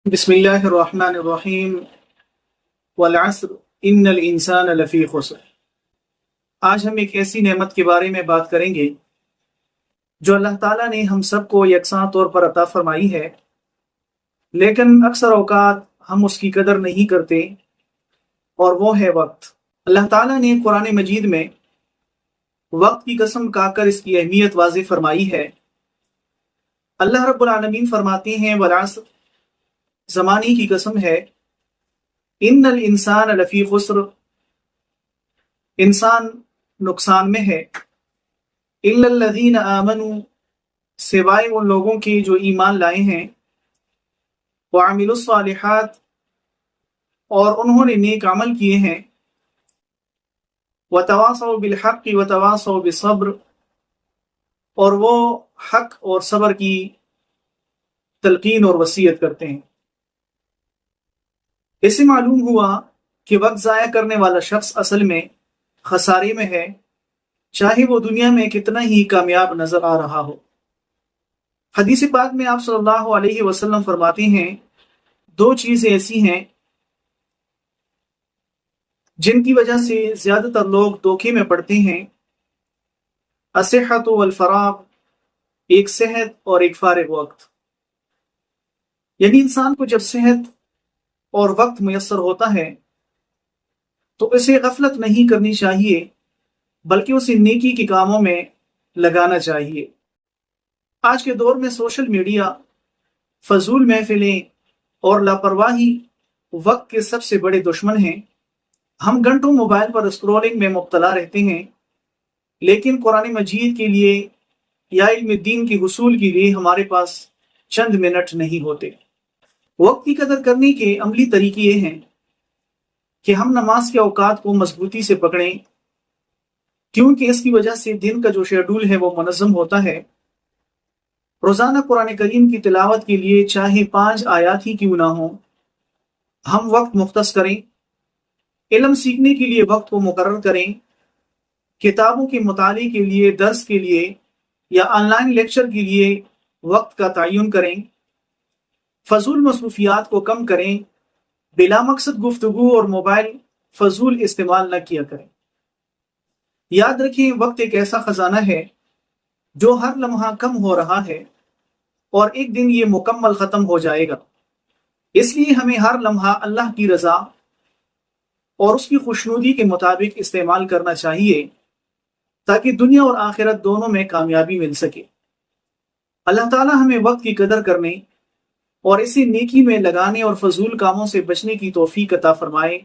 بسم اللہ الرحمن الرحیم والعصر ان الانسان لفی خسر۔ آج ہم ایک ایسی نعمت کے بارے میں بات کریں گے جو اللہ تعالیٰ نے ہم سب کو یکساں طور پر عطا فرمائی ہے، لیکن اکثر اوقات ہم اس کی قدر نہیں کرتے، اور وہ ہے وقت۔ اللہ تعالیٰ نے قرآن مجید میں وقت کی قسم کھا کر اس کی اہمیت واضح فرمائی ہے۔ اللہ رب العالمین فرماتے ہیں والعصر، زمانے کی قسم ہے، ان الانسان لفی خسر، انسان نقصان میں ہے، الا الذین آمنوا، سوائے ان لوگوں کے جو ایمان لائے ہیں، وعملوا الصالحات، اور انہوں نے نیک عمل کیے ہیں، وتواصوا بالحق وتواصوا بالصبر، اور وہ حق اور صبر کی تلقین اور وصیت کرتے ہیں۔ اس سے معلوم ہوا کہ وقت ضائع کرنے والا شخص اصل میں خسارے میں ہے، چاہے وہ دنیا میں کتنا ہی کامیاب نظر آ رہا ہو۔ حدیث پاک میں آپ صلی اللہ علیہ وسلم فرماتے ہیں، دو چیزیں ایسی ہیں جن کی وجہ سے زیادہ تر لوگ دھوکے میں پڑتے ہیں، الصحۃ والفراغ، ایک صحت اور ایک فارغ وقت۔ یعنی انسان کو جب صحت اور وقت میسر ہوتا ہے تو اسے غفلت نہیں کرنی چاہیے، بلکہ اسے نیکی کے کاموں میں لگانا چاہیے۔ آج کے دور میں سوشل میڈیا، فضول محفلیں اور لاپرواہی وقت کے سب سے بڑے دشمن ہیں۔ ہم گھنٹوں موبائل پر اسکرولنگ میں مبتلا رہتے ہیں، لیکن قرآن مجید کے لیے یا علم دین کے حصول کے لیے ہمارے پاس چند منٹ نہیں ہوتے۔ وقت کی قدر کرنے کے عملی طریقے یہ ہیں کہ ہم نماز کے اوقات کو مضبوطی سے پکڑیں، کیونکہ اس کی وجہ سے دن کا جو شیڈول ہے وہ منظم ہوتا ہے۔ روزانہ قرآن کریم کی تلاوت کے لیے چاہے 5 آیات ہی کیوں نہ ہوں، ہم وقت مختص کریں۔ علم سیکھنے کے لیے وقت کو مقرر کریں، کتابوں کے مطالعے کے لیے، درس کے لیے یا آن لائن لیکچر کے لیے وقت کا تعین کریں۔ فضول مصروفیات کو کم کریں، بلا مقصد گفتگو اور موبائل فضول استعمال نہ کیا کریں۔ یاد رکھیں، وقت ایک ایسا خزانہ ہے جو ہر لمحہ کم ہو رہا ہے، اور ایک دن یہ مکمل ختم ہو جائے گا۔ اس لیے ہمیں ہر لمحہ اللہ کی رضا اور اس کی خوشنودی کے مطابق استعمال کرنا چاہیے، تاکہ دنیا اور آخرت دونوں میں کامیابی مل سکے۔ اللہ تعالیٰ ہمیں وقت کی قدر کرنے اور اسے نیکی میں لگانے اور فضول کاموں سے بچنے کی توفیق عطا فرمائے۔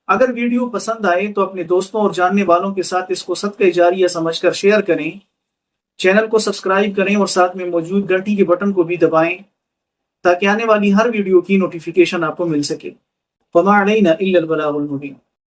اگر ویڈیو پسند آئے تو اپنے دوستوں اور جاننے والوں کے ساتھ اس کو صدقہ جاریہ سمجھ کر شیئر کریں، چینل کو سبسکرائب کریں اور ساتھ میں موجود گھنٹی کے بٹن کو بھی دبائیں تاکہ آنے والی ہر ویڈیو کی نوٹیفیکیشن آپ کو مل سکے۔ وما علینا الا البلاغ المبین۔